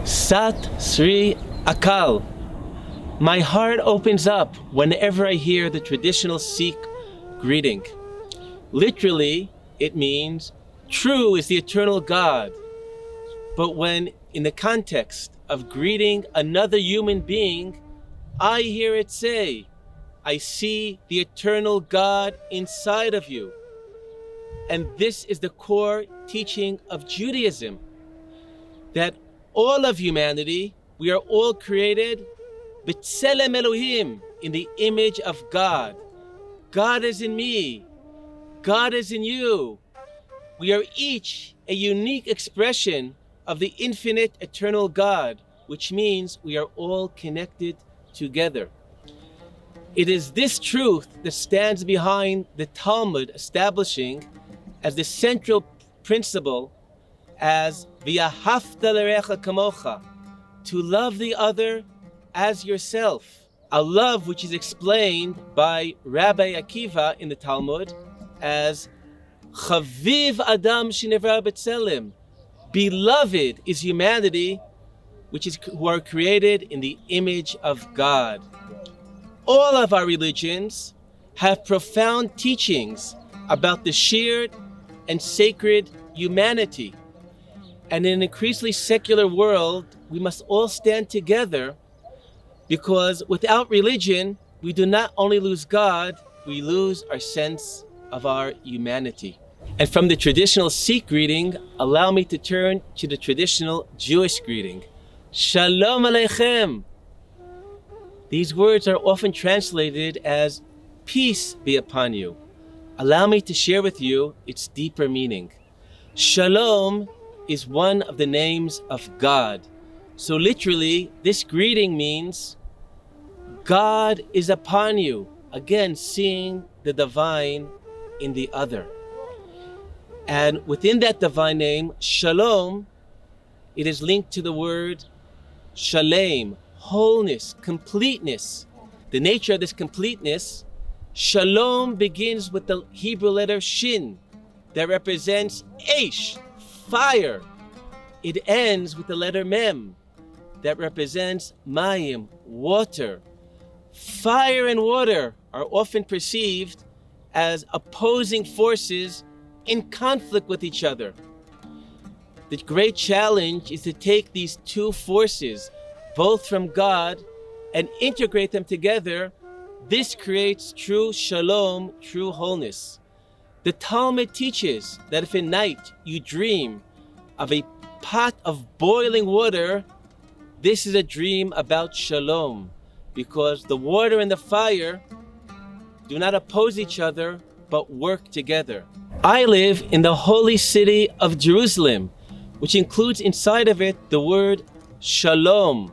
Sat Sri Akal. My heart opens up whenever I hear the traditional Sikh greeting. Literally, it means, true is the eternal God. But when in the context of greeting another human being, I hear it say, I see the eternal God inside of you. And this is the core teaching of Judaism, that all of humanity, we are all created b'tselem Elohim, in the image of God. God is in me. God is in you. We are each a unique expression of the infinite eternal God, which means we are all connected together. It is this truth that stands behind the Talmud establishing as the central principle as v'ahavta l'recha kamocha, to love the other as yourself. A love which is explained by Rabbi Akiva in the Talmud as chaviv adam shenivra b'tselem. Beloved is humanity, who are created in the image of God. All of our religions have profound teachings about the shared and sacred humanity. And in an increasingly secular world, we must all stand together, because without religion, we do not only lose God, we lose our sense of our humanity. And from the traditional Sikh greeting, allow me to turn to the traditional Jewish greeting. Shalom Aleichem. These words are often translated as peace be upon you. Allow me to share with you its deeper meaning. Shalom is one of the names of God. So literally, this greeting means God is upon you. Again, seeing the divine in the other. And within that divine name, Shalom, it is linked to the word Shalem, wholeness, completeness. The nature of this completeness, Shalom begins with the Hebrew letter Shin, that represents Eish, fire. It ends with the letter Mem, that represents Mayim, water. Fire and water are often perceived as opposing forces in conflict with each other. The great challenge is to take these two forces, both from God, and integrate them together. This creates true shalom, true wholeness. The Talmud teaches that if at night you dream of a pot of boiling water, this is a dream about shalom, because the water and the fire do not oppose each other, but work together. I live in the holy city of Jerusalem, which includes inside of it the word shalom.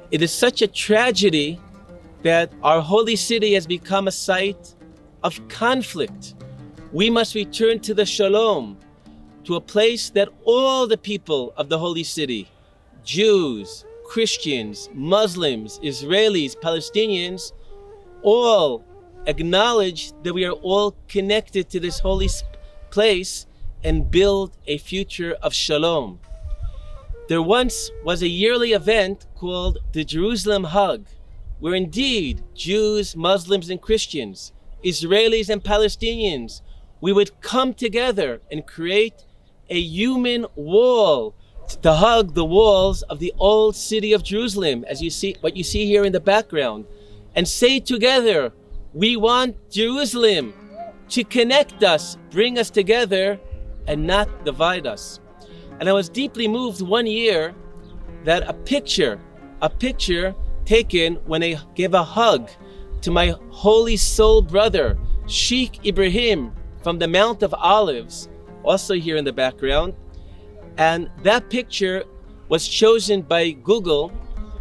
It is such a tragedy that our holy city has become a site of conflict. We must return to the shalom, to a place that all the people of the holy city, Jews, Christians, Muslims, Israelis, Palestinians, all acknowledge that we are all connected to this holy place and build a future of shalom. There once was a yearly event called the Jerusalem Hug, where indeed Jews, Muslims, and Christians, Israelis and Palestinians, we would come together and create a human wall to hug the walls of the old city of Jerusalem, as you see, what you see here in the background, and say together, we want Jerusalem to connect us, bring us together, and not divide us. And I was deeply moved one year that a picture taken when I gave a hug to my holy soul brother, Sheikh Ibrahim, from the Mount of Olives, also here in the background. And that picture was chosen by Google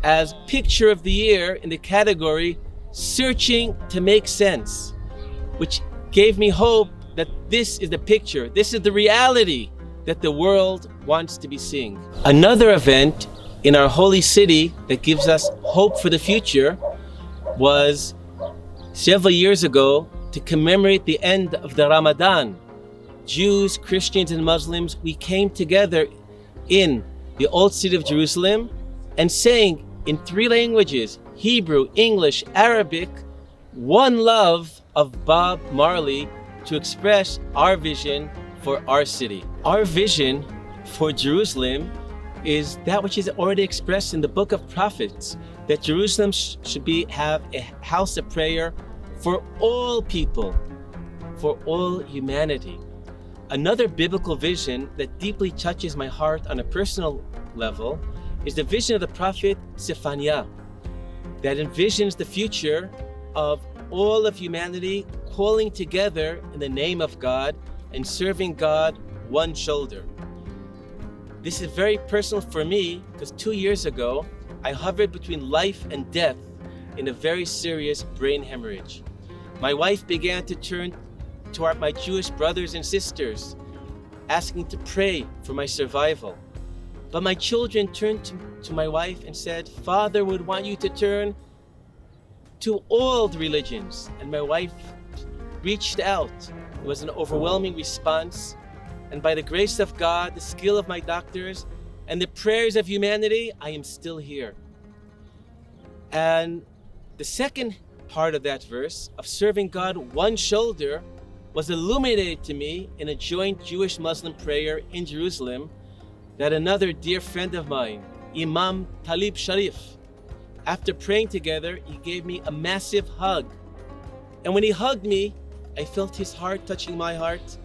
as Picture of the Year in the category Searching to Make Sense, which gave me hope that this is the picture, this is the reality that the world wants to be seeing. Another event in our holy city that gives us hope for the future was several years ago to commemorate the end of the Ramadan. Jews, Christians, and Muslims, we came together in the old city of Jerusalem, and saying in 3 languages, Hebrew, English, Arabic, One Love of Bob Marley, to express our vision for our city. Our vision for Jerusalem is that which is already expressed in the book of prophets, that Jerusalem should have a house of prayer for all people, for all humanity. Another biblical vision that deeply touches my heart on a personal level is the vision of the prophet Zephaniah, that envisions the future of all of humanity calling together in the name of God and serving God one shoulder. This is very personal for me because 2 years ago, I hovered between life and death in a very serious brain hemorrhage. My wife began to turn toward my Jewish brothers and sisters, asking to pray for my survival. But my children turned to my wife and said, "Father would want you to turn to all the religions." And my wife reached out. It was an overwhelming response. And by the grace of God, the skill of my doctors, and the prayers of humanity, I am still here. And the second part of that verse, of serving God one shoulder, was illuminated to me in a joint Jewish-Muslim prayer in Jerusalem that another dear friend of mine, Imam Talib Sharif, after praying together, he gave me a massive hug. And when he hugged me, I felt his heart touching my heart,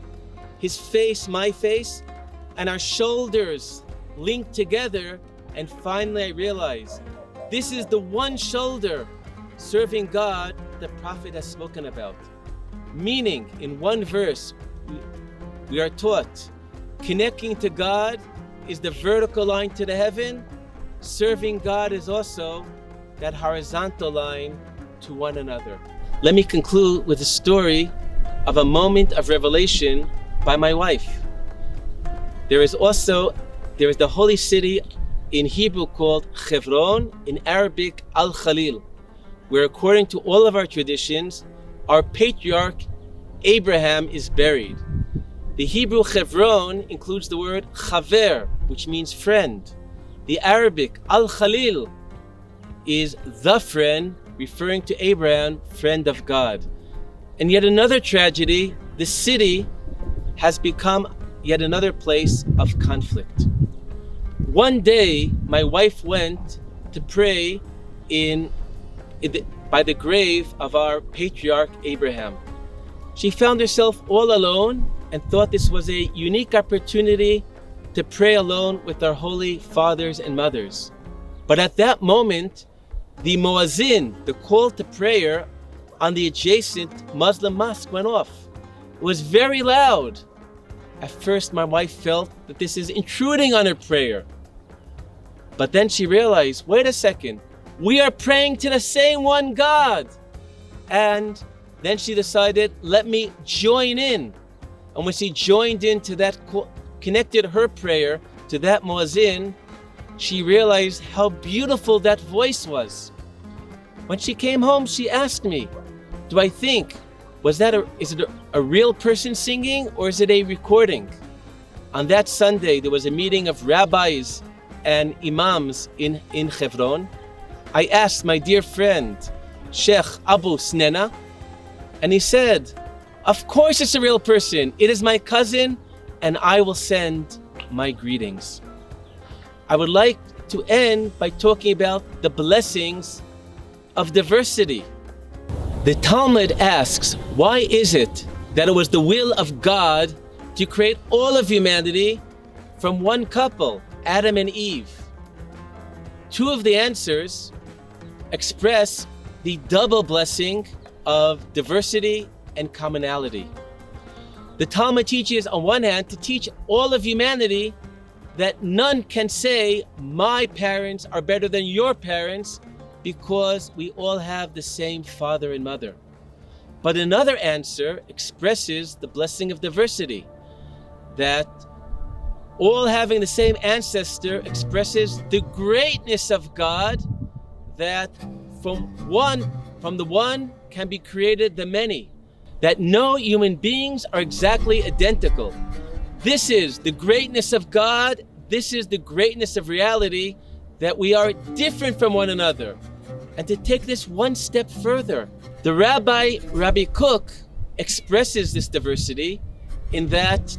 his face, my face, and our shoulders linked together. And finally I realized this is the one shoulder serving God the prophet has spoken about. Meaning, in one verse, we are taught connecting to God is the vertical line to the heaven. Serving God is also that horizontal line to one another. Let me conclude with a story of a moment of revelation by my wife. There is the holy city in Hebrew called Hebron, in Arabic Al-Khalil, where according to all of our traditions, our patriarch Abraham is buried. The Hebrew Hebron includes the word chaver, which means friend. The Arabic Al-Khalil is the friend, referring to Abraham, friend of God. And yet another tragedy, the city has become yet another place of conflict. One day, my wife went to pray by the grave of our patriarch Abraham. She found herself all alone and thought this was a unique opportunity to pray alone with our holy fathers and mothers. But at that moment, the muazzin, the call to prayer on the adjacent Muslim mosque, went off. It was very loud. At first, my wife felt that this is intruding on her prayer. But then she realized, wait a second, we are praying to the same one God. And then she decided, let me join in. And when she joined into that, connected her prayer to that muazzin, she realized how beautiful that voice was. When she came home, she asked me, do I think, is it a real person singing or is it a recording? On that Sunday, there was a meeting of rabbis and imams in Hebron. I asked my dear friend, Sheikh Abu Snena, and he said, of course it's a real person. It is my cousin, and I will send my greetings. I would like to end by talking about the blessings of diversity. The Talmud asks, why is it that it was the will of God to create all of humanity from one couple, Adam and Eve? Two of the answers express the double blessing of diversity and commonality. The Talmud teaches, on one hand, to teach all of humanity that none can say, my parents are better than your parents, because we all have the same father and mother. But another answer expresses the blessing of diversity, that all having the same ancestor expresses the greatness of God, that from the one can be created the many, that no human beings are exactly identical. This is the greatness of God this is the greatness of reality, that we are different from one another. And to take this one step further, the Rabbi Kook, expresses this diversity in that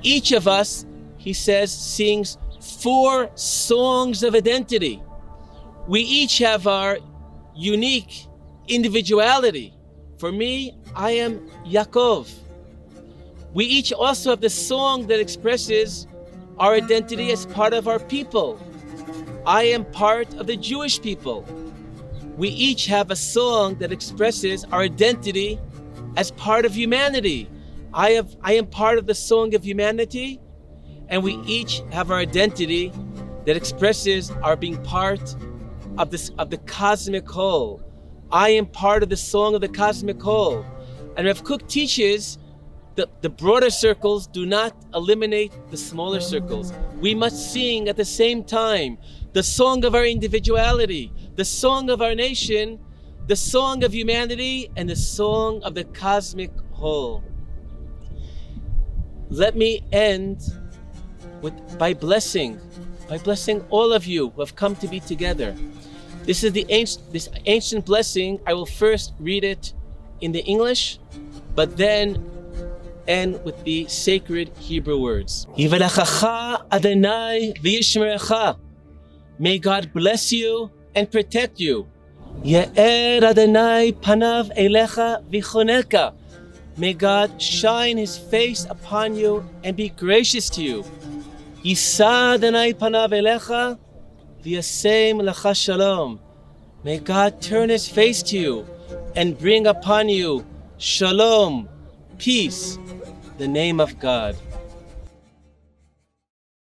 each of us, he says, sings 4 songs of identity. We each have our unique individuality. For me, I am Yaakov. We each also have the song that expresses our identity as part of our people. I am part of the Jewish people. We each have a song that expresses our identity as part of humanity. I am part of the song of humanity, and we each have our identity that expresses our being part of the cosmic whole. I am part of the song of the cosmic whole. And Rav Kook teaches that the broader circles do not eliminate the smaller circles. We must sing at the same time the song of our individuality, the song of our nation, the song of humanity, and the song of the cosmic whole. Let me end by blessing all of you who have come to be together. This is this ancient blessing. I will first read it in the English, but then end with the sacred Hebrew words. Yivalechacha Adonai v'yishmerecha. May God bless you and protect you. Ye'er Adonai panav elecha v'choneka. May God shine His face upon you and be gracious to you. Yisa Adonai panav elecha v'yasem lecha shalom. May God turn His face to you and bring upon you shalom, peace, the name of God.